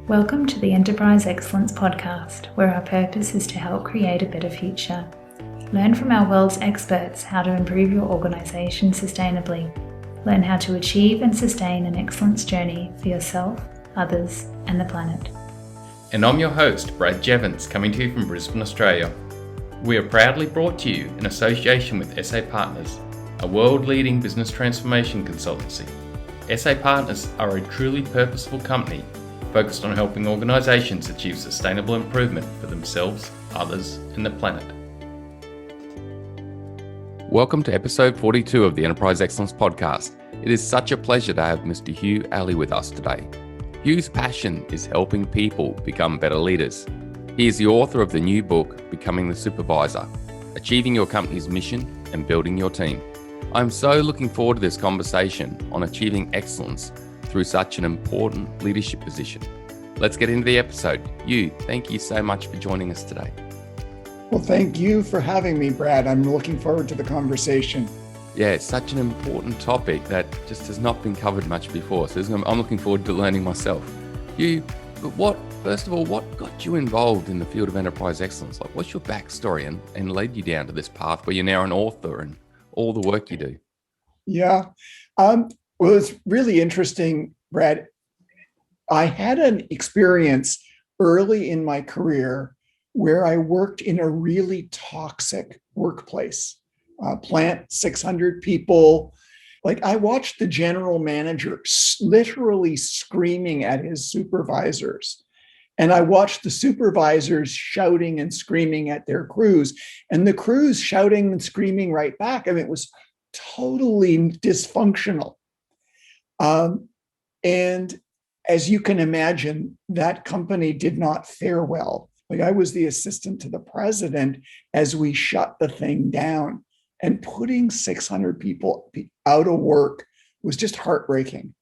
Welcome to the Enterprise Excellence Podcast, where our purpose is to help create a better future. Learn from our world's experts how to improve your organisation sustainably. Learn how to achieve and sustain an excellence journey for yourself, others, and the planet. And I'm your host, Brad Jevons, coming to you from Brisbane, Australia. We are proudly brought to you in association with SA Partners, a world-leading business transformation consultancy. SA Partners are a truly purposeful company focused on helping organisations achieve sustainable improvement for themselves, others, and the planet. Welcome to episode 42 of the Enterprise Excellence Podcast. It is such a pleasure to have Mr Hugh Alley with us today. Hugh's passion is helping people become better leaders. He is the author of the new book, Becoming the Supervisor, Achieving Your Company's Mission and Building Your Team. I'm so looking forward to this conversation on achieving excellence through such an important leadership position. Let's get into the episode. Hugh, thank you so much for joining us today. Well, thank you for having me, Brad. I'm looking forward to the conversation. Yeah, it's such an important topic that just has not been covered much before. So I'm looking forward to learning myself. Hugh, first of all, what got you involved in the field of enterprise excellence? Like, what's your backstory and led you down to this path where you're now an author and all the work you do? Yeah. Well, it's really interesting, Brad. I had an experience early in my career where I worked in a really toxic workplace, plant, 600 people. Like, I watched the general manager literally screaming at his supervisors. And I watched the supervisors shouting and screaming at their crews, and the crews shouting and screaming right back. I mean, it was totally dysfunctional. And as you can imagine, that company did not fare well. Like, I was the assistant to the president as we shut the thing down, and putting 600 people out of work was just heartbreaking.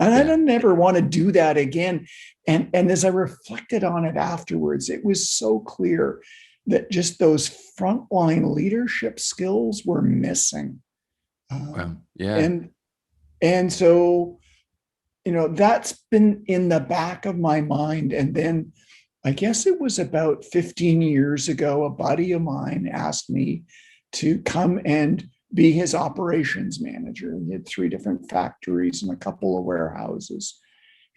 And I didn't ever want to do that again. And as I reflected on it afterwards, it was so clear that just those frontline leadership skills were missing. Wow. Yeah. And so, that's been in the back of my mind. And then I guess it was about 15 years ago, a buddy of mine asked me to come and be his operations manager. He had 3 different factories and a couple of warehouses.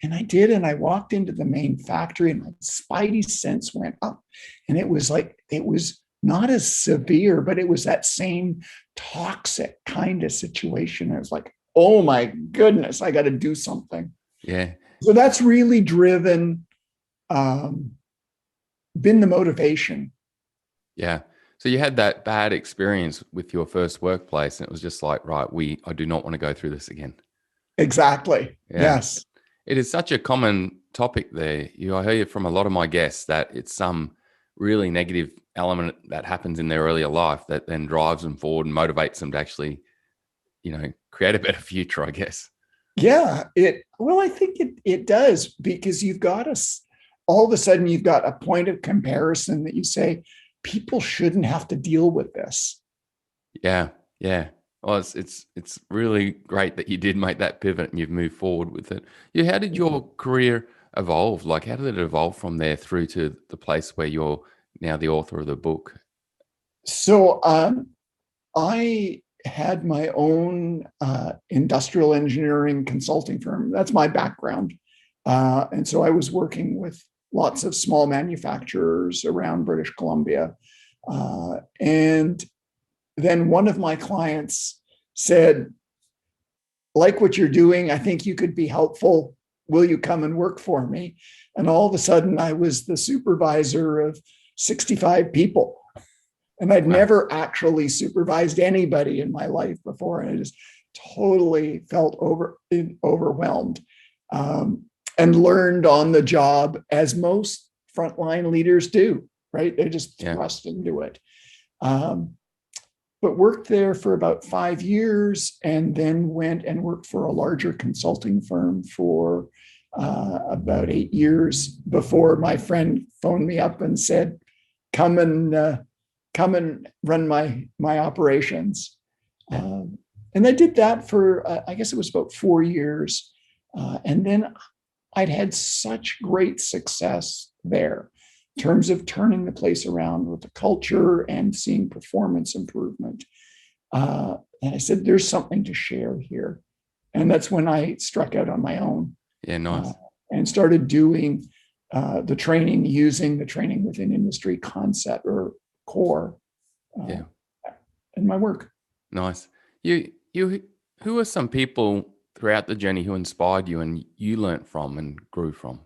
And I did, and I walked into the main factory and my spidey sense went up. And it was not as severe, but it was that same toxic kind of situation. I was like, oh my goodness, I got to do something. Yeah. So that's really been the motivation. Yeah. So you had that bad experience with your first workplace, and it was just like, right, I do not want to go through this again. Exactly. Yeah. Yes. It is such a common topic there. I hear from a lot of my guests that it's some really negative element that happens in their earlier life that then drives them forward and motivates them to actually, create a better future, I guess. Yeah. I think it does, because all of a sudden you've got a point of comparison that you say, people shouldn't have to deal with this. Yeah. Yeah. Well, it's really great that you did make that pivot and you've moved forward with it. Yeah. How did your career evolve? Like, how did it evolve from there through to the place where you're now the author of the book? So I had my own industrial engineering consulting firm. That's my background. And so I was working with lots of small manufacturers around British Columbia. And then one of my clients said, like what you're doing, I think you could be helpful. Will you come and work for me? And all of a sudden I was the supervisor of 65 people. And I'd never actually supervised anybody in my life before. And I just totally felt overwhelmed. And learned on the job, as most frontline leaders do, right? They're just thrust into it. But worked there for about 5 years, and then went and worked for a larger consulting firm for about 8 years before my friend phoned me up and said, come and run my operations. And I did that for, I guess it was about 4 years. And then I'd had such great success there in terms of turning the place around with the culture and seeing performance improvement. And I said, there's something to share here. And that's when I struck out on my own. Yeah, nice. And started doing the training, using the training within industry concept or core in my work. Nice. Who are some people throughout the journey who inspired you and you learnt from and grew from?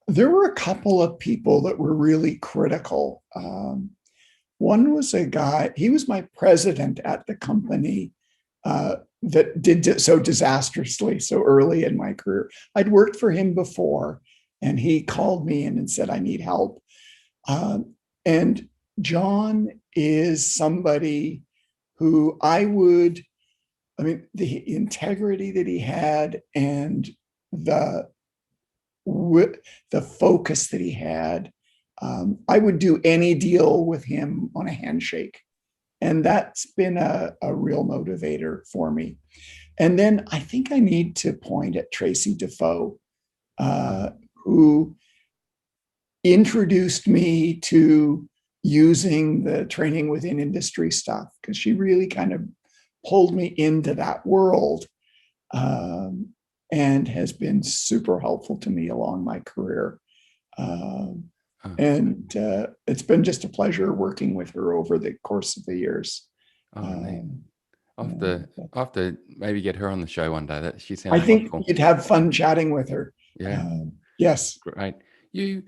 There were a couple of people that were really critical. One was a guy, he was my president at the company that did so disastrously so early in my career. I'd worked for him before, and he called me in and said, I need help. And John is somebody who the integrity that he had and the focus that he had, I would do any deal with him on a handshake. And that's been a real motivator for me. And then I think I need to point at Tracy Defoe, who introduced me to using the training within industry stuff, because she really kind of pulled me into that world, and has been super helpful to me along my career. And it's been just a pleasure working with her over the course of the years. I'll have to maybe get her on the show one day. That she sounds. I think wonderful. You'd have fun chatting with her. Yeah. Yes. Great. You've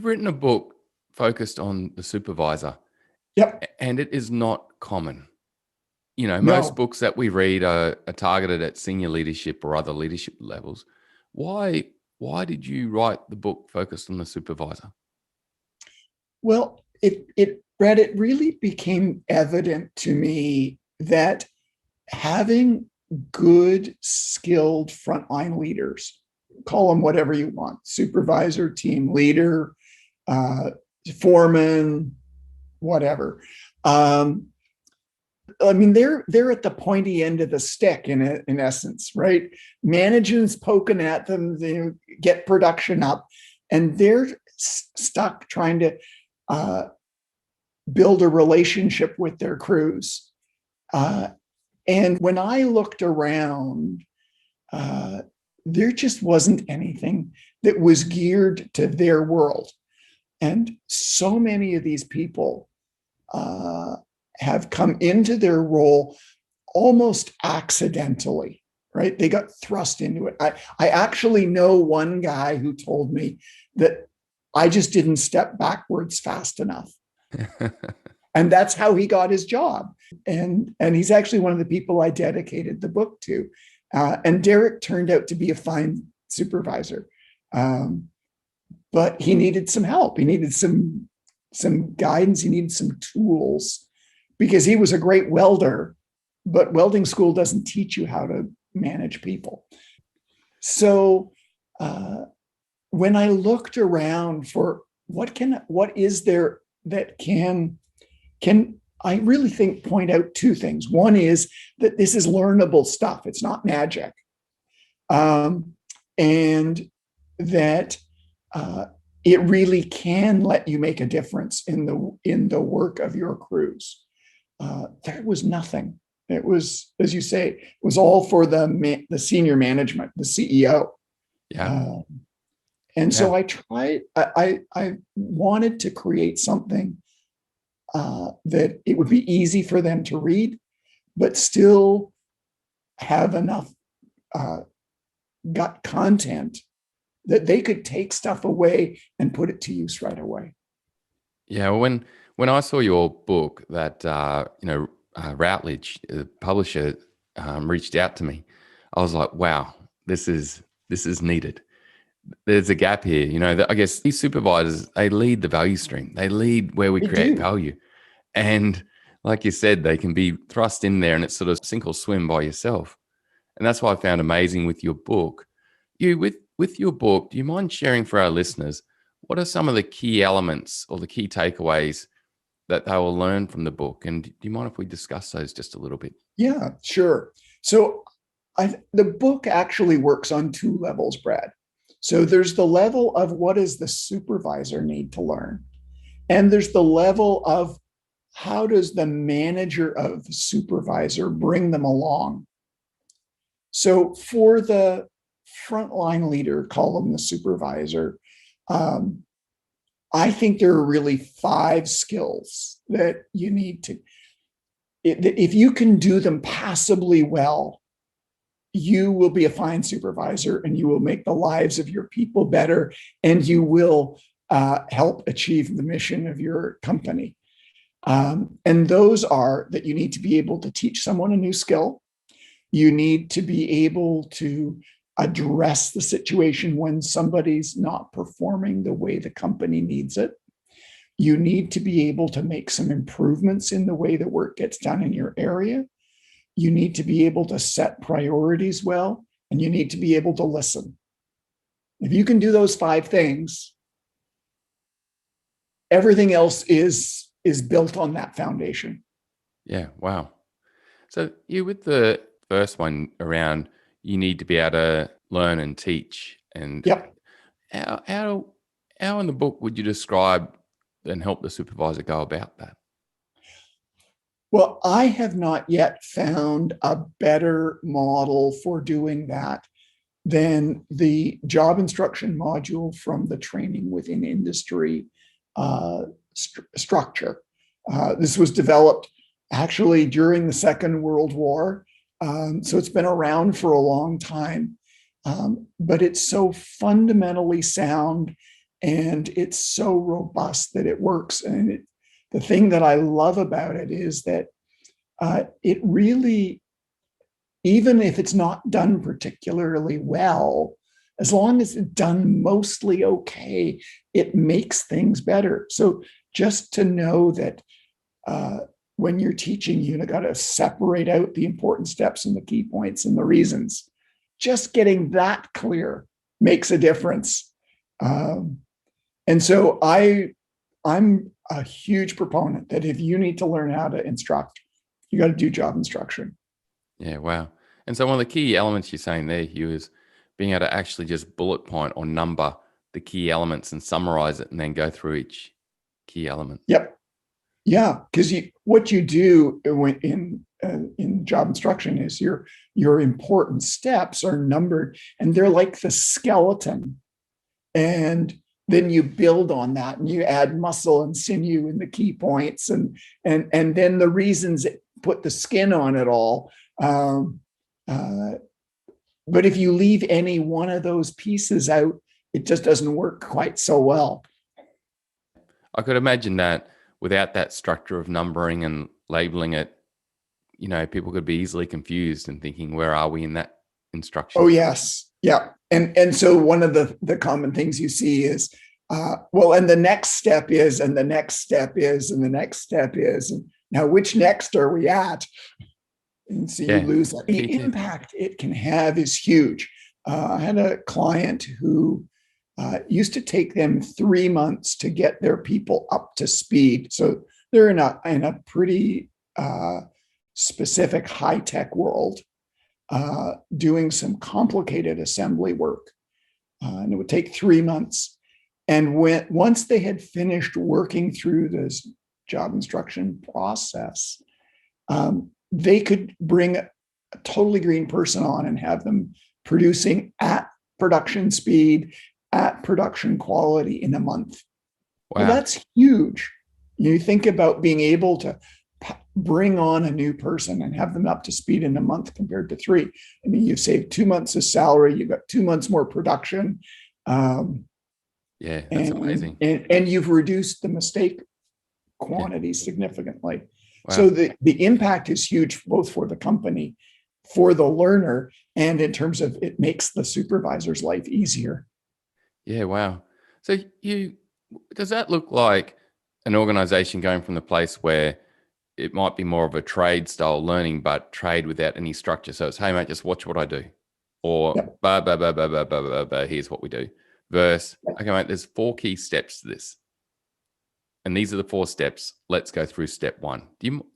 written a book focused on the supervisor. Yep. And it is not common. No. Most books that we read are targeted at senior leadership or other leadership levels. Why did you write the book focused on the supervisor? Well, Brett, it really became evident to me that having good, skilled frontline leaders, call them whatever you want, supervisor, team leader, foreman, whatever. They're at the pointy end of the stick in essence, right? Management's poking at them, they get production up, and they're stuck trying to build a relationship with their crews. And when I looked around, there just wasn't anything that was geared to their world. And so many of these people have come into their role almost accidentally, right? They got thrust into it. I actually know one guy who told me that I just didn't step backwards fast enough. And that's how he got his job. And he's actually one of the people I dedicated the book to. And Derek turned out to be a fine supervisor. But he needed some help. He needed some guidance. He needed some tools, because he was a great welder, but welding school doesn't teach you how to manage people. So when I looked around for what is there that can I really think point out two things. One is that this is learnable stuff. It's not magic. And that it really can let you make a difference in the work of your crews. There was nothing. It was, as you say, it was all for the senior management, the CEO. Yeah. So I wanted to create something that it would be easy for them to read, but still have enough gut content that they could take stuff away and put it to use right away. Yeah. When I saw your book that, Routledge, the publisher, reached out to me, I was like, wow, this is needed. There's a gap here. I guess these supervisors, they lead the value stream. They lead where we create value. And like you said, they can be thrust in there and it's sort of sink or swim by yourself. And that's what I found amazing with your book. With your book, do you mind sharing for our listeners, what are some of the key elements or the key takeaways that they will learn from the book? And do you mind if we discuss those just a little bit? Yeah, sure. So the book actually works on two levels, Brad. So there's the level of what does the supervisor need to learn? And there's the level of how does the manager of the supervisor bring them along? So for the frontline leader, call them the supervisor, I think there are really 5 skills that you need to, if you can do them passably well, you will be a fine supervisor and you will make the lives of your people better, and you will help achieve the mission of your company. And those are that you need to be able to teach someone a new skill. You need to be able to address the situation when somebody's not performing the way the company needs it. You need to be able to make some improvements in the way the work gets done in your area. You need to be able to set priorities well, and you need to be able to listen. If you can do those 5 things, everything else is built on that foundation. Yeah. Wow. So you with the first one around, you need to be able to learn and teach. And Yep. how in the book would you describe and help the supervisor go about that? Well, I have not yet found a better model for doing that than the job instruction module from the training within industry structure. This was developed actually during the Second World War. So it's been around for a long time, but it's so fundamentally sound and it's so robust that it works. And the thing that I love about it is that it really, even if it's not done particularly well, as long as it's done mostly okay, it makes things better. So just to know that when you're teaching, you got to separate out the important steps and the key points and the reasons. Just getting that clear makes a difference. And so I'm a huge proponent that if you need to learn how to instruct, you got to do job instruction. Yeah. Wow. And so one of the key elements you're saying there, Hugh, is being able to actually just bullet point or number the key elements and summarize it and then go through each key element. Yep. Yeah, because what you do in job instruction is your important steps are numbered, and they're like the skeleton. And then you build on that, and you add muscle and sinew in the key points, and then the reasons that put the skin on it all. But if you leave any one of those pieces out, it just doesn't work quite so well. I could imagine that without that structure of numbering and labeling it, people could be easily confused and thinking, where are we in that instruction? Oh, yes. Yeah. And so one of the common things you see is, and the next step is, and the next step is, and the next step is, and now which next are we at? And so you lose that. The impact it can have is huge. I had a client who used to take them 3 months to get their people up to speed. So they're in a pretty specific high-tech world, doing some complicated assembly work. And it would take 3 months. And once they had finished working through this job instruction process, they could bring a totally green person on and have them producing at production speed, at production quality in a month. Wow. Well, that's huge. You think about being able to bring on a new person and have them up to speed in a month compared to 3. I mean, you've saved 2 months of salary, you've got 2 months more production. That's amazing. And you've reduced the mistake quantity significantly. Wow. So the impact is huge, both for the company, for the learner, and in terms of it makes the supervisor's life easier. Yeah, wow. So does that look like an organization going from the place where it might be more of a trade style learning, but trade without any structure? So it's, hey mate, just watch what I do. Or here's what we do. Versus, okay mate, there's 4 key steps to this. And these are the 4 steps. Let's go through step 1.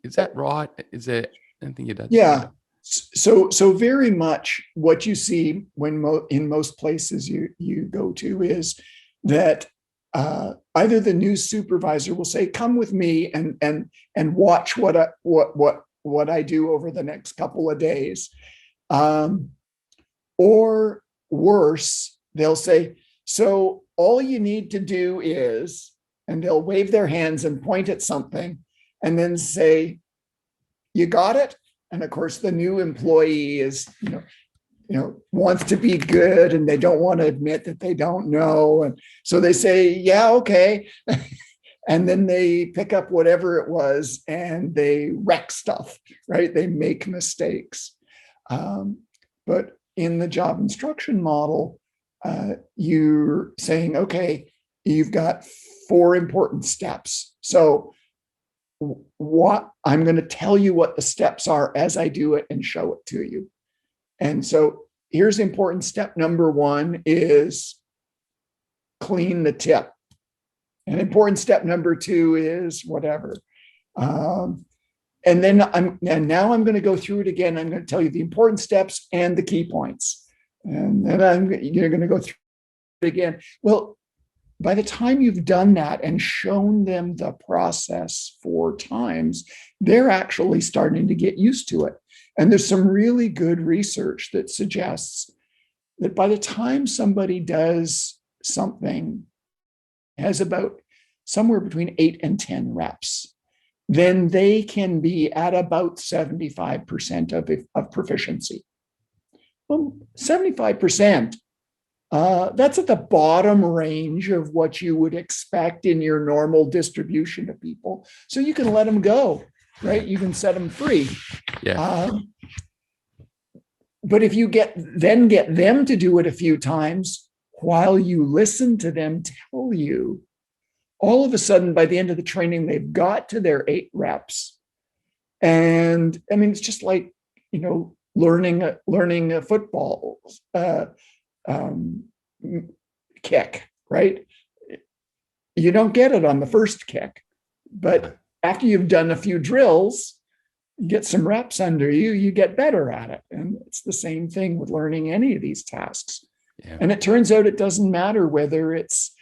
Is that right? Is there anything you did? Yeah. So very much what you see when in most places you go to is that either the new supervisor will say, "Come with me and watch what I do over the next couple of days," or worse, they'll say, "So all you need to do is," and they'll wave their hands and point at something, and then say, "You got it?" And of course, the new employee is, wants to be good, and they don't want to admit that they don't know. And so they say, "Yeah, okay." And then they pick up whatever it was and they wreck stuff, right? They make mistakes. But in the job instruction model, you're saying, okay, you've got 4 important steps. So what I'm going to tell you what the steps are as I do it and show it to you. And so here's important step number 1 is clean the tip. And important step number 2 is whatever. And now I'm going to go through it again. I'm going to tell you the important steps and the key points. And then you're going to go through it again. Well, by the time you've done that and shown them the process 4 times, they're actually starting to get used to it. And there's some really good research that suggests that by the time somebody does something, has about somewhere between 8 and 10 reps, then they can be at about 75% of proficiency. Well, 75%. That's at the bottom range of what you would expect in your normal distribution of people. So you can let them go, right? You can set them free. Yeah. But if you get them to do it a few times while you listen to them tell you, all of a sudden, by the end of the training, they've got to their 8 reps. And I mean, it's just like, learning a football kick, right? You don't get it on the first kick, but after you've done a few drills, get some reps under you, you get better at it. And it's the same thing with learning any of these tasks. Yeah. And it turns out it doesn't matter whether it's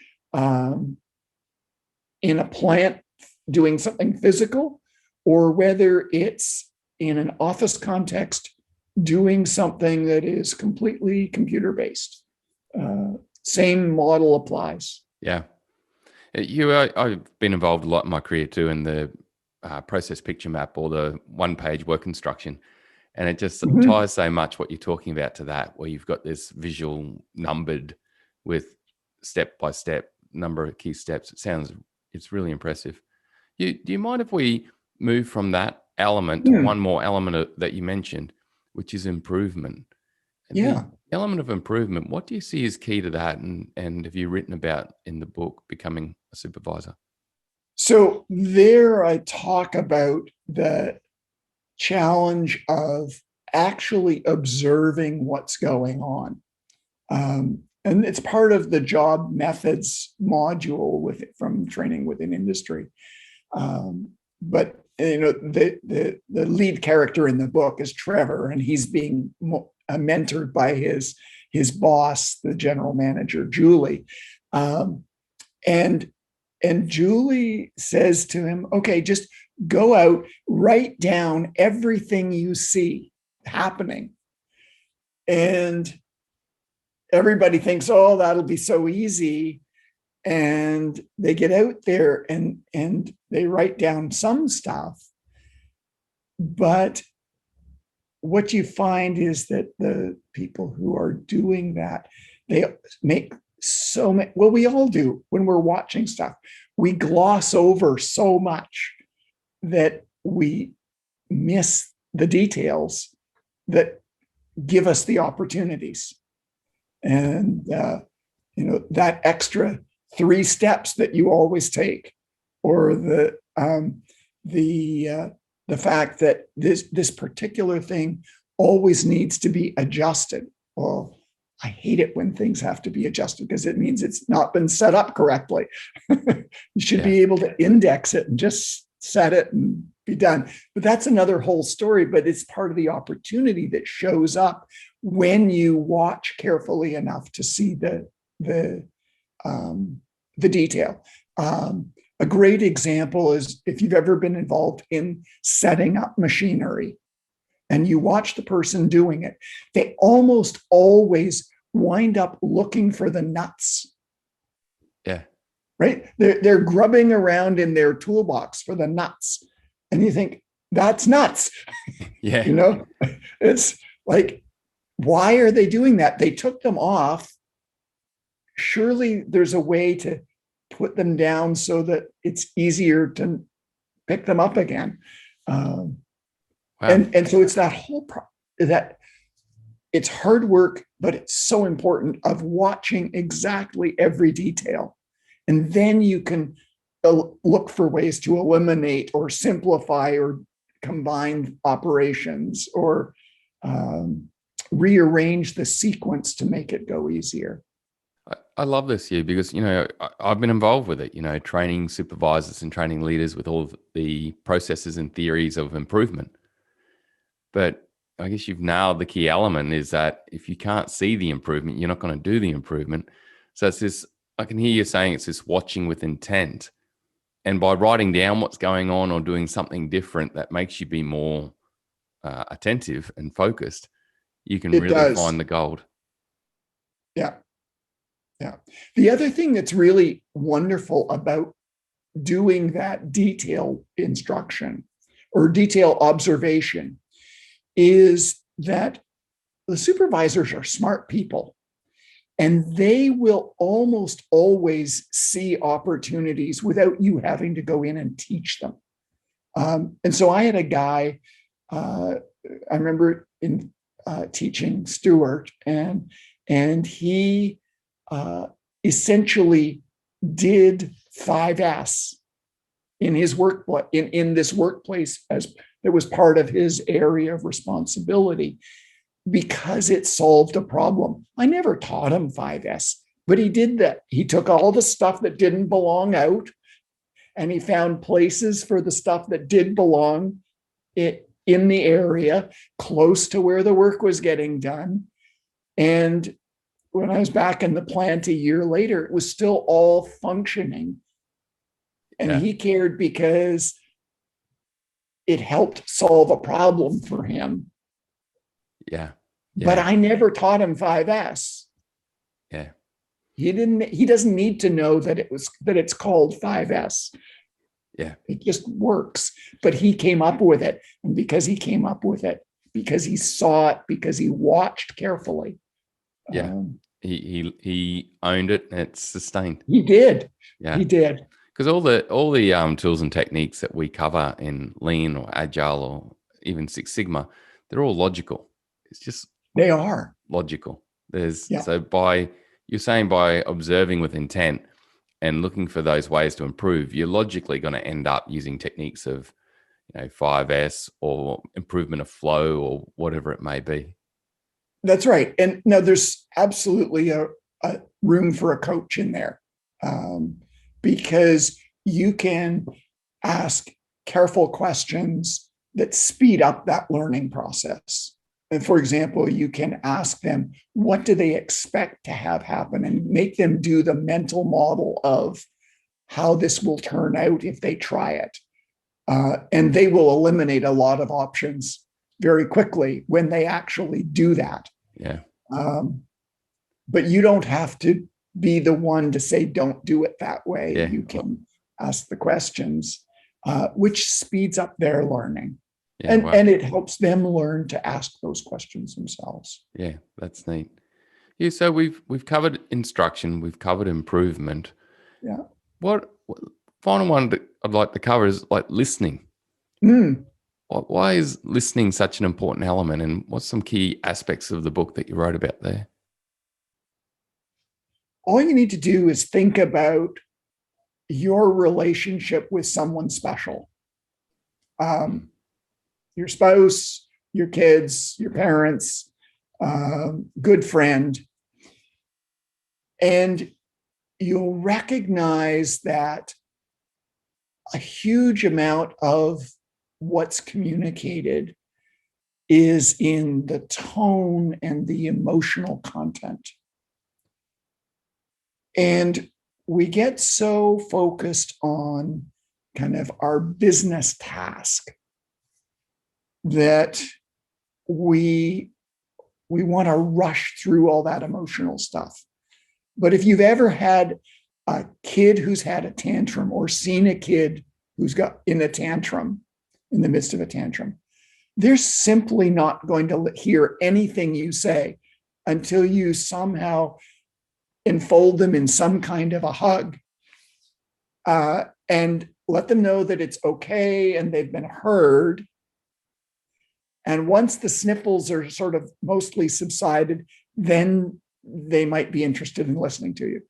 in a plant doing something physical or whether it's in an office context doing something that is completely computer-based. Same model applies. Yeah. I've been involved a lot in my career too in the process picture map or the 1-page work instruction. And it just ties so much what you're talking about to that, where you've got this visual numbered with step-by-step number of key steps. It's really impressive. Do you mind if we move from that element to one more element that you mentioned, which is improvement? And yeah. The element of improvement, what do you see is key to that? And have you written about in the book, Becoming a Supervisor? So there I talk about the challenge of actually observing what's going on. And it's part of the job methods module from training within industry. But the lead character in the book is Trevor, and he's being mentored by his boss, the general manager, Julie. And Julie says to him, okay, just go out, write down everything you see happening. And everybody thinks, oh, that'll be so easy. And they get out there and they write down some stuff. But what you find is that the people who are doing that, they make so many, well, we all do when we're watching stuff. We gloss over so much that we miss the details that give us the opportunities. And, that extra 3 steps that you always take, or the fact that this particular thing always needs to be adjusted. Well, I hate it when things have to be adjusted because it means it's not been set up correctly. You should be able to index it and just set it and be done. But that's another whole story, but it's part of the opportunity that shows up when you watch carefully enough to see the detail. A great example is if you've ever been involved in setting up machinery and you watch the person doing it, they almost always wind up looking for the nuts. Yeah. Right? They're grubbing around in their toolbox for the nuts. And you think, that's nuts. Yeah. You know, it's like, why are they doing that? They took them off. Surely there's a way to put them down so that it's easier to pick them up again. Wow. And so it's that whole that it's hard work, but it's so important of watching exactly every detail. And then you can look for ways to eliminate or simplify or combine operations or rearrange the sequence to make it go easier. I love this, Hugh, because, I've been involved with it, training supervisors and training leaders with all of the processes and theories of improvement. But I guess you've nailed the key element is that if you can't see the improvement, you're not going to do the improvement. So it's this, I can hear you saying it's this watching with intent. And by writing down what's going on or doing something different that makes you be more attentive and focused, you can really find the gold. Yeah. Yeah. The other thing that's really wonderful about doing that detail instruction or detail observation is that the supervisors are smart people and they will almost always see opportunities without you having to go in and teach them. And so I had a guy, I remember in teaching Stuart, and he essentially did 5S in his work in this workplace as that was part of his area of responsibility because it solved a problem. I never taught him 5S, but he did that. He took all the stuff that didn't belong out and he found places for the stuff that did belong in the area close to where the work was getting done. And when I was back in the plant a year later, it was still all functioning. And he cared because it helped solve a problem for him. Yeah. But I never taught him 5S. Yeah. He doesn't need to know that it's called 5S. Yeah. It just works. But he came up with it. And because he came up with it, because he saw it, because he watched carefully. Yeah. He owned it and it's sustained. He did. Yeah. He did. Because all the tools and techniques that we cover in Lean or Agile or even Six Sigma, they're all logical. It's just they are logical. So by observing with intent and looking for those ways to improve, you're logically going to end up using techniques of 5S or improvement of flow or whatever it may be. That's right. And now there's absolutely a room for a coach in there. Because you can ask careful questions that speed up that learning process. And for example, you can ask them, what do they expect to have happen, and make them do the mental model of how this will turn out if they try it. And they will eliminate a lot of options very quickly when they actually do that. Yeah. But you don't have to be the one to say, don't do it that way. Yeah. You can ask the questions, which speeds up their learning. Yeah, and it helps them learn to ask those questions themselves. Yeah, that's neat. Yeah, so we've covered instruction, we've covered improvement. Yeah. What final one that I'd like to cover is like listening. Why is listening such an important element, and what's some key aspects of the book that you wrote about there? All you need to do is think about your relationship with someone special. Your spouse, your kids, your parents, good friend. And you'll recognize that a huge amount of what's communicated is in the tone and the emotional content. And we get so focused on kind of our business task that we want to rush through all that emotional stuff. But if you've ever had a kid who's had a tantrum or seen a kid who's got in a tantrum, in the midst of a tantrum, they're simply not going to hear anything you say until you somehow enfold them in some kind of a hug and let them know that it's okay and they've been heard. And once the sniffles are sort of mostly subsided, then they might be interested in listening to you.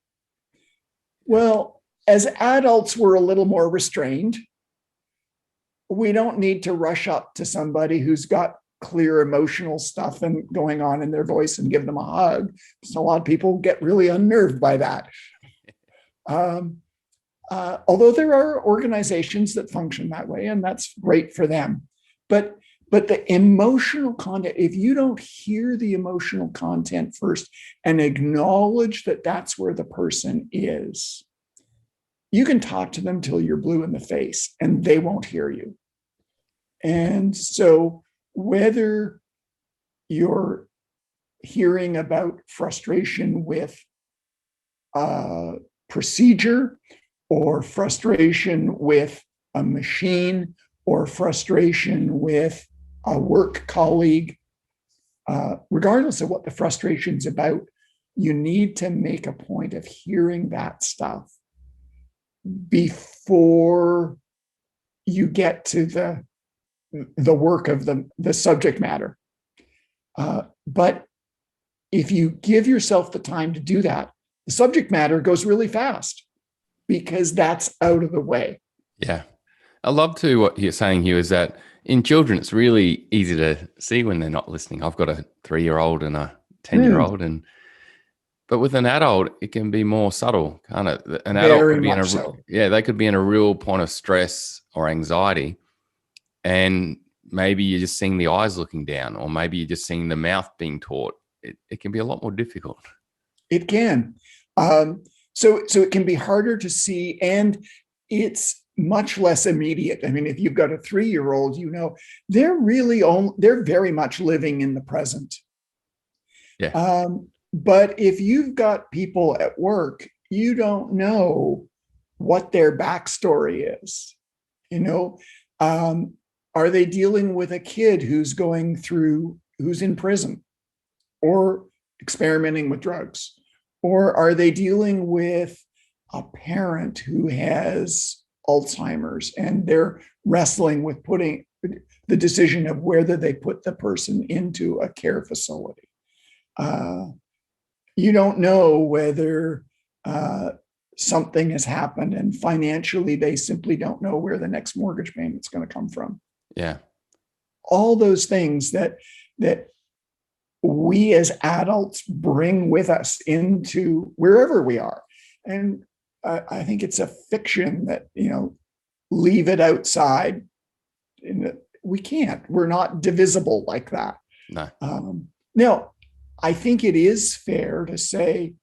Well, as adults, we're a little more restrained. We don't need to rush up to somebody who's got clear emotional stuff and going on in their voice and give them a hug. So a lot of people get really unnerved by that. Although there are organizations that function that way, and that's great for them. But the emotional content, if you don't hear the emotional content first and acknowledge that that's where the person is, you can talk to them till you're blue in the face and they won't hear you. And so whether you're hearing about frustration with a procedure or frustration with a machine or frustration with a work colleague, regardless of what the frustration is about, you need to make a point of hearing that stuff before you get to the work of the subject matter. But if you give yourself the time to do that, the subject matter goes really fast because that's out of the way. Yeah. I love to what you're saying, Hugh, is that in children, it's really easy to see when they're not listening. I've got a 3-year-old and a 10-year-old, but with an adult, it can be more subtle. Kind of, an adult could be they could be in a real point of stress or anxiety, and maybe you're just seeing the eyes looking down, or maybe you're just seeing the mouth being taut. It can be a lot more difficult. It can. So it can be harder to see, and it's much less immediate. I mean, if you've got a 3-year-old, they're very much living in the present. Yeah. But if you've got people at work, you don't know what their backstory is. Are they dealing with a kid who's in prison or experimenting with drugs? Or are they dealing with a parent who has Alzheimer's and they're wrestling with putting the decision of whether they put the person into a care facility? You don't know whether something has happened, and financially they simply don't know where the next mortgage payment's going to come from. Yeah. All those things that we as adults bring with us into wherever we are. And I think it's a fiction that, leave it outside. We can't. We're not divisible like that. No. Now, I think it is fair to say,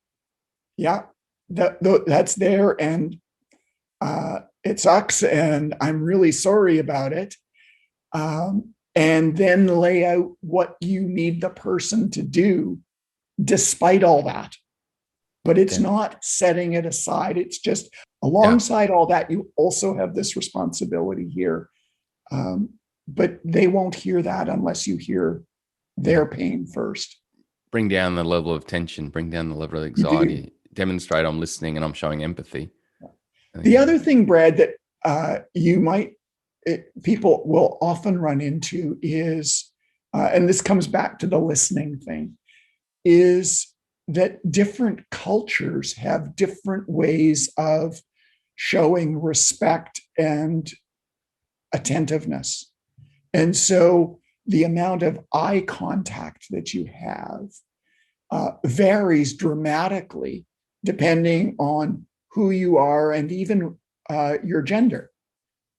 yeah, that's there, and it sucks, and I'm really sorry about it. And then lay out what you need the person to do despite all that. But it's not setting it aside. It's just alongside all that, you also have this responsibility here. But they won't hear that unless you hear their pain first. Bring down the level of tension, bring down the level of anxiety, demonstrate I'm listening and I'm showing empathy. The other thing, Brad, that people will often run into is, and this comes back to the listening thing, is that different cultures have different ways of showing respect and attentiveness. And so the amount of eye contact that you have varies dramatically depending on who you are and even your gender.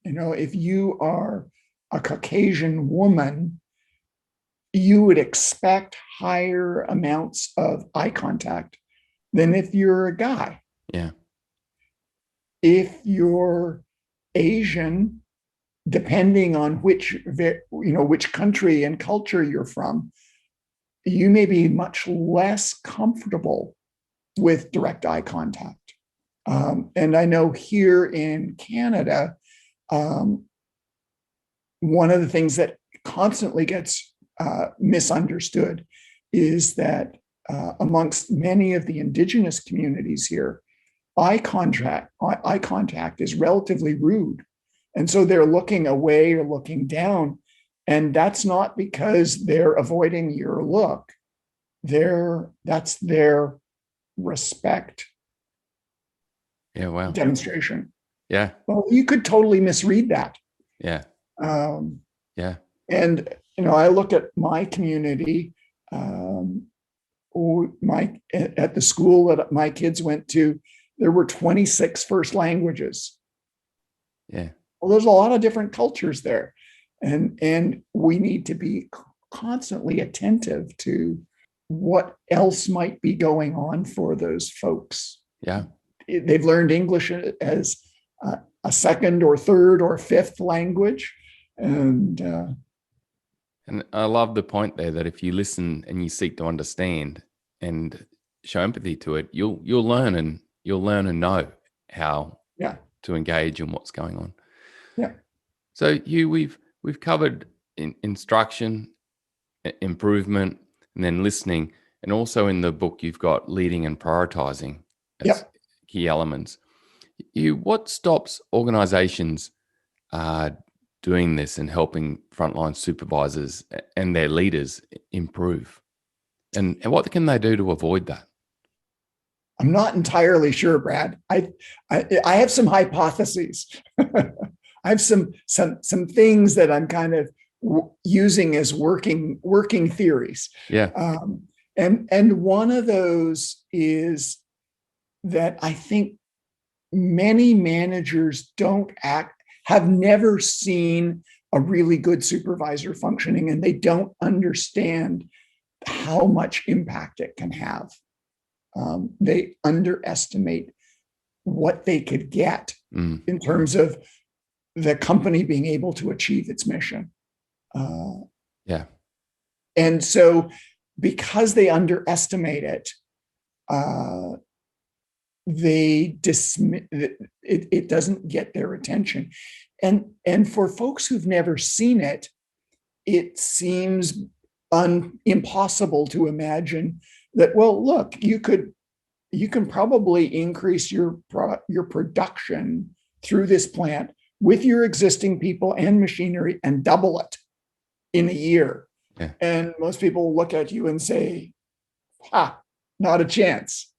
If you are a Caucasian woman, you would expect higher amounts of eye contact than if you're a guy. Yeah. If you're Asian, depending on which country and culture you're from, you may be much less comfortable with direct eye contact. And I know here in Canada, one of the things that constantly gets misunderstood is that amongst many of the Indigenous communities here, eye contact is relatively rude. And so they're looking away or looking down. And that's not because they're avoiding your look. That's their respect demonstration. Yeah. Well, you could totally misread that. Yeah. Yeah. And, I look at my community, at the school that my kids went to, there were 26 first languages. Yeah. Well, there's a lot of different cultures there. And we need to be constantly attentive to what else might be going on for those folks. Yeah. They've learned English as a second or third or fifth language. And I love the point there that if you listen and you seek to understand and show empathy to it, you'll learn and know how to engage in what's going on. Yeah. So Hugh, we've covered instruction, improvement, and then listening, and also in the book you've got leading and prioritizing as key elements. Hugh, what stops organizations doing this and helping frontline supervisors and their leaders improve? And what can they do to avoid that? I'm not entirely sure, Brad. I have some hypotheses. I have some things that I'm kind of using as working theories. Yeah. And one of those is that I think many managers have never seen a really good supervisor functioning, and they don't understand how much impact it can have. They underestimate what they could get in terms of the company being able to achieve its mission. And so because they underestimate it, it doesn't get their attention. And for folks who've never seen it, it seems impossible to imagine that, well, look, you can probably increase your production through this plant with your existing people and machinery and double it in a year. Yeah. And most people look at you and say, not a chance.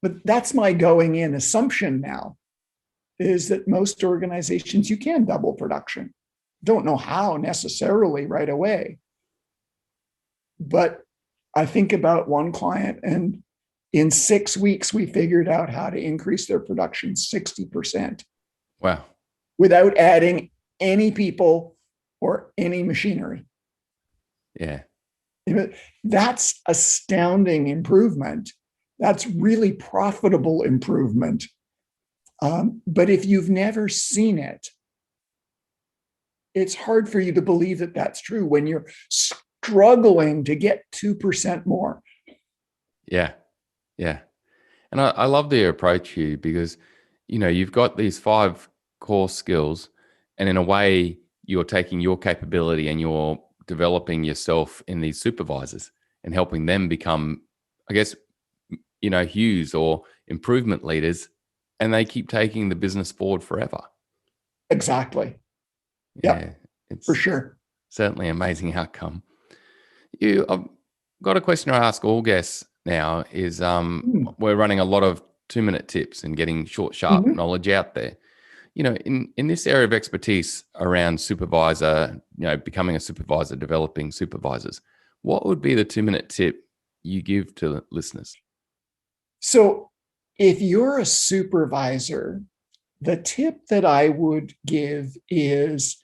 But that's my going in assumption now, is that most organizations, you can double production. Don't know how necessarily right away. But I think about one client, and in 6 weeks, we figured out how to increase their production 60%. Wow. Without adding any people or any machinery. Yeah. That's astounding improvement. That's really profitable improvement. But if you've never seen it, it's hard for you to believe that that's true when you're struggling to get 2% more. Yeah. Yeah. And I love the approach here because, you've got these 5 core skills, and in a way you're taking your capability and you're developing yourself in these supervisors and helping them become, I guess, Hughs or improvement leaders, and they keep taking the business forward forever. Exactly. Yeah, it's for sure. Certainly an amazing outcome. I've got a question I ask all guests now is we're running a lot of 2-minute tips and getting short, sharp knowledge out there. In this area of expertise around supervisor, becoming a supervisor, developing supervisors, what would be the 2-minute tip you give to listeners? So if you're a supervisor, the tip that I would give is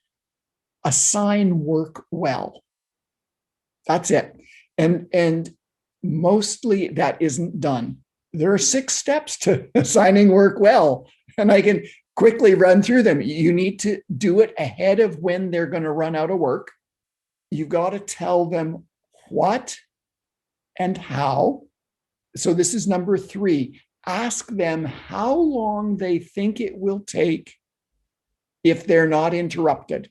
assign work well. That's it. And mostly that isn't done. There are 6 steps to assigning work well, and I can quickly run through them. You need to do it ahead of when they're going to run out of work. You've got to tell them what and how. So this is number 3. Ask them how long they think it will take if they're not interrupted.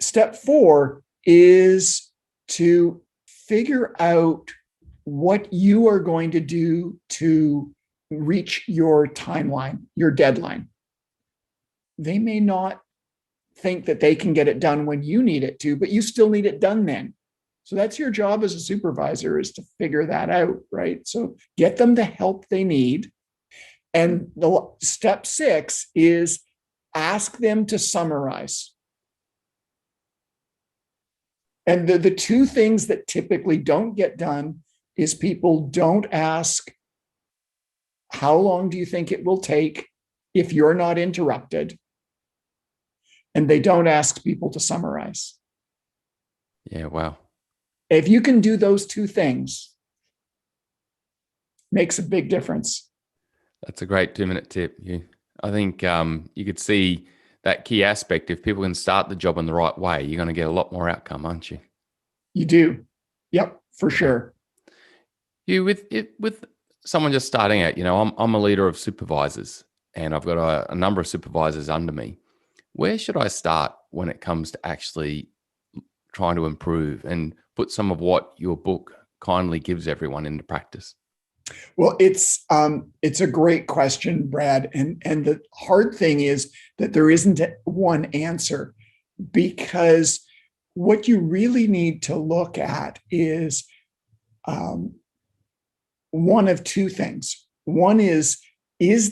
Step 4 is to figure out what you are going to do to reach your timeline, your deadline. They may not think that they can get it done when you need it to, but you still need it done then. So that's your job as a supervisor, is to figure that out, right? So get them the help they need. And the step 6 is ask them to summarize. And the 2 things that typically don't get done is people don't ask, how long do you think it will take if you're not interrupted? And they don't ask people to summarize. Yeah, wow. If you can do those 2 things, makes a big difference. That's a great 2-minute tip. I think you could see that key aspect. If people can start the job in the right way, you're going to get a lot more outcome, aren't you? You do. Yep, for sure. With someone just starting out, I'm a leader of supervisors, and I've got a number of supervisors under me. Where should I start when it comes to actually trying to improve and put some of what your book kindly gives everyone into practice? Well, it's a great question, Brad. And the hard thing is that there isn't one answer, because what you really need to look at is one of 2 things. One is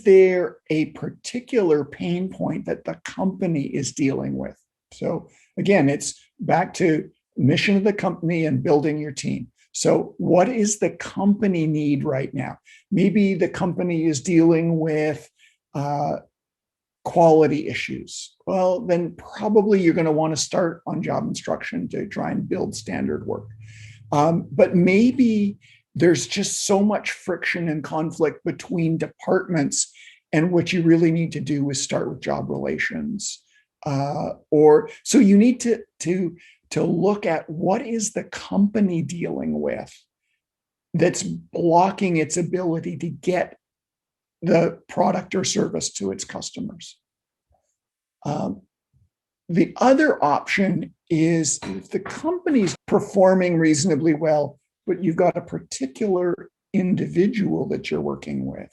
there a particular pain point that the company is dealing with? So again, it's back to mission of the company and building your team. So what is the company need right now? Maybe the company is dealing with quality issues. Well, then probably you're going to want to start on-job instruction to try and build standard work. But maybe there's just so much friction and conflict between departments, and what you really need to do is start with job relations. So you need to look at what is the company dealing with that's blocking its ability to get the product or service to its customers. The other option is, if the company's performing reasonably well, but you've got a particular individual that you're working with,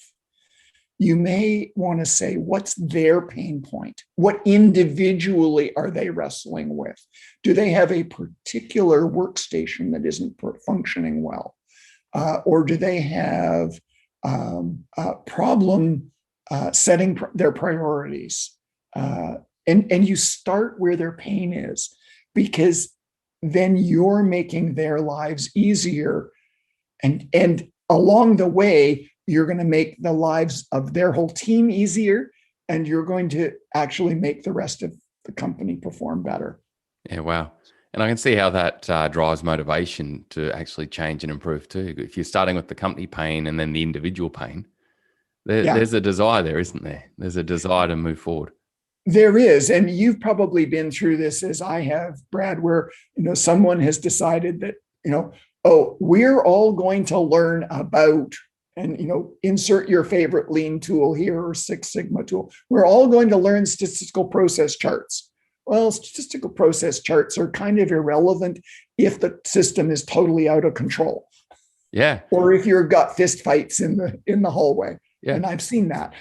you may want to say, what's their pain point? What individually are they wrestling with? Do they have a particular workstation that isn't functioning well? Or do they have a problem setting their priorities? And you start where their pain is, because then you're making their lives easier. And along the way, you're going to make the lives of their whole team easier, and you're going to actually make the rest of the company perform better. Yeah, wow. And I can see how that drives motivation to actually change and improve too. If you're starting with the company pain and then the individual pain, there's a desire there, isn't there? There's a desire to move forward. There is. And you've probably been through this as I have, Brad, where, someone has decided that, we're all going to learn about, and, insert your favorite lean tool here or Six Sigma tool. We're all going to learn statistical process charts. Well, statistical process charts are kind of irrelevant if the system is totally out of control. Yeah. Or if you've got fist fights in the hallway. Yeah. And I've seen that.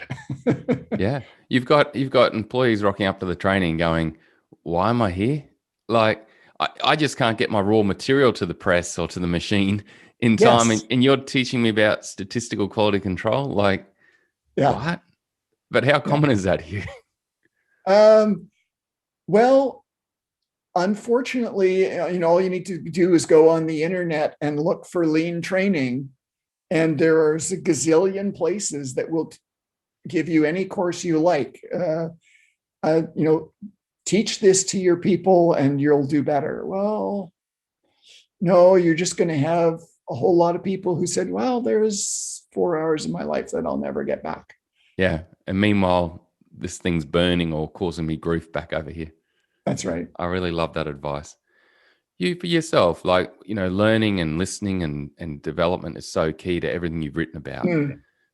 Yeah. You've got employees rocking up to the training going, why am I here? Like, I just can't get my raw material to the press or to the machine in time. Yes. And you're teaching me about statistical quality control. Like, what? But how common is that here? Well, unfortunately, all you need to do is go on the internet and look for lean training. And there's a gazillion places that will give you any course you like. teach this to your people and you'll do better. Well, no, you're just going to have a whole lot of people who said, well, there's 4 hours of my life that I'll never get back. Yeah. And meanwhile, this thing's burning or causing me grief back over here. That's right. I really love that advice. You, for yourself, learning and listening and development is so key to everything you've written about.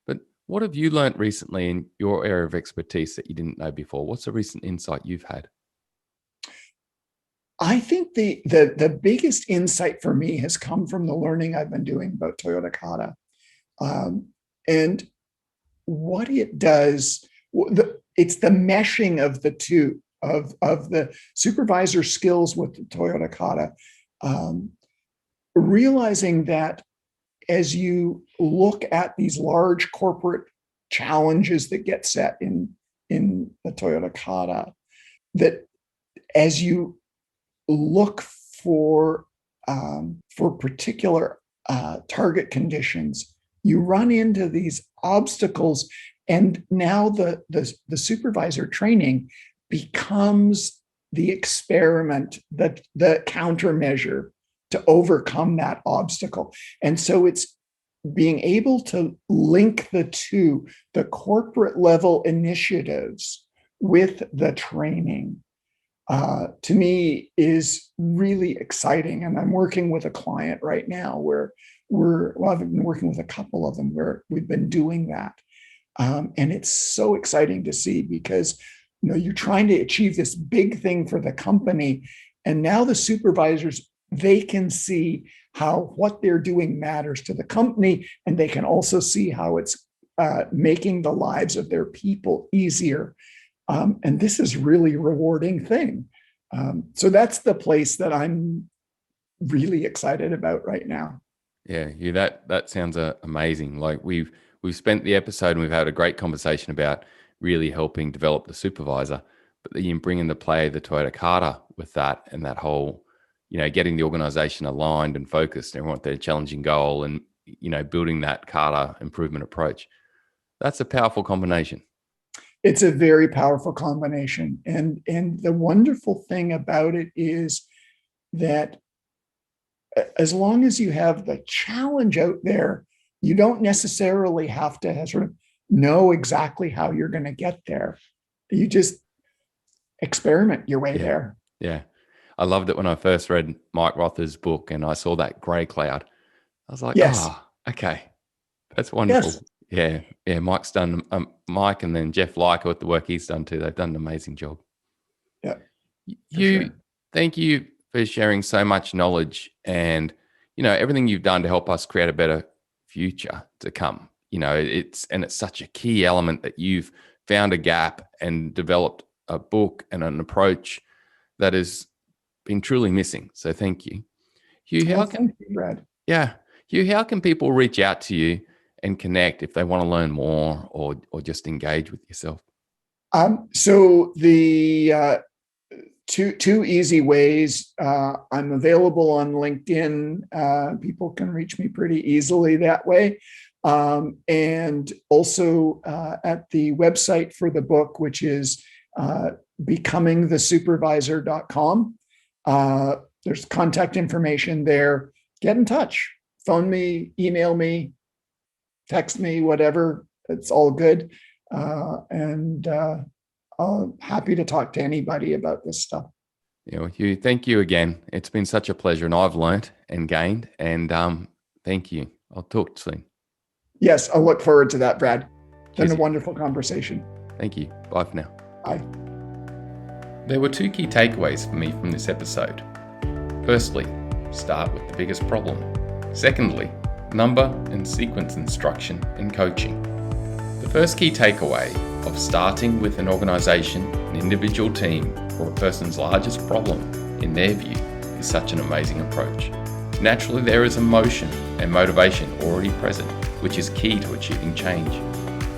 But what have you learned recently in your area of expertise that you didn't know before? What's a recent insight you've had? I think the biggest insight for me has come from the learning I've been doing about Toyota Kata. And what it does, it's the meshing of the two, of the supervisor skills with the Toyota Kata, realizing that as you look at these large corporate challenges that get set in the Toyota Kata, that as you look for particular target conditions, you run into these obstacles, and now the supervisor training becomes the experiment, the countermeasure to overcome that obstacle. And so it's being able to link the two, the corporate level initiatives with the training, to me is really exciting. And I'm working with a client right now where I've been working with a couple of them where we've been doing that. And it's so exciting to see, because you're trying to achieve this big thing for the company. And now the supervisors, they can see how what they're doing matters to the company. And they can also see how it's making the lives of their people easier. And this is really rewarding thing. So that's the place that I'm really excited about right now. Yeah, that sounds amazing. Like we've spent the episode and we've had a great conversation about really helping develop the supervisor, but then you bring in the play the Toyota Kata with that, and that whole, getting the organization aligned and focused, everyone with their challenging goal, and building that Kata improvement approach. That's a powerful combination. It's a very powerful combination. And the wonderful thing about it is that as long as you have the challenge out there, you don't necessarily have to sort of know exactly how you're going to get there. You just experiment your way there. Yeah. I loved it when I first read Mike Rother's book and I saw that gray cloud. I was like, okay, that's wonderful. Yes. Yeah. Mike's done, Mike and then Jeff Leica with the work he's done too. They've done an amazing job. Yeah. Thank you for sharing so much knowledge and, everything you've done to help us create a better future to come. It's such a key element that you've found a gap and developed a book and an approach that has been truly missing. So thank you. Hugh, thank you, Brad. Yeah. Hugh, how can people reach out to you and connect if they want to learn more or just engage with yourself? So the two easy ways. I'm available on LinkedIn. People can reach me pretty easily that way. And also at the website for the book, which is becomingthesupervisor.com. There's contact information there. Get in touch. Phone me, email me, text me, whatever. It's all good. And I'm happy to talk to anybody about this stuff. Yeah, Hugh, thank you again. It's been such a pleasure, and I've learned and gained. And thank you. I'll talk soon. Yes, I'll look forward to that, Brad. It's been a wonderful conversation. Thank you. Bye for now. Bye. There were two key takeaways for me from this episode. Firstly, start with the biggest problem. Secondly, number and sequence instruction and coaching. The first key takeaway of starting with an organisation, an individual team, or a person's largest problem, in their view, is such an amazing approach. Naturally, there is emotion and motivation already present, which is key to achieving change.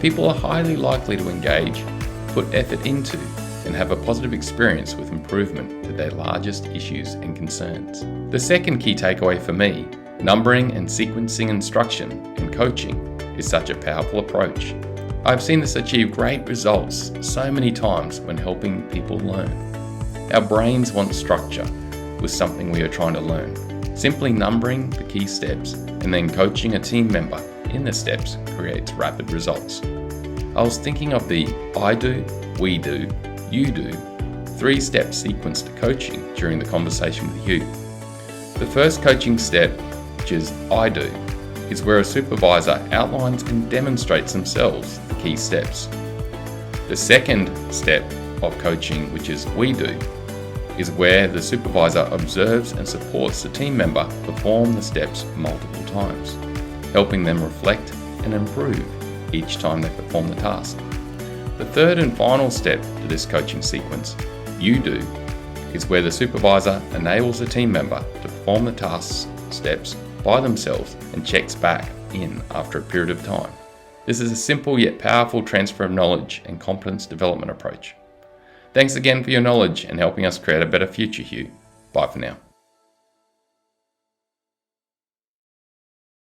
People are highly likely to engage, put effort into, and have a positive experience with improvement to their largest issues and concerns. The second key takeaway for me, numbering and sequencing instruction and coaching, is such a powerful approach. I've seen this achieve great results so many times when helping people learn. Our brains want structure with something we are trying to learn. Simply numbering the key steps and then coaching a team member in the steps creates rapid results. I was thinking of the I do, we do, you do 3-step sequence to coaching during the conversation with Hugh. The first coaching step, which is I do, is where a supervisor outlines and demonstrates themselves the key steps. The second step of coaching, which is we do, is where the supervisor observes and supports the team member perform the steps multiple times, helping them reflect and improve each time they perform the task. The third and final step to this coaching sequence, you do, is where the supervisor enables the team member to perform the task steps by themselves and checks back in after a period of time. This is a simple yet powerful transfer of knowledge and competence development approach. Thanks again for your knowledge and helping us create a better future, Hugh. Bye for now.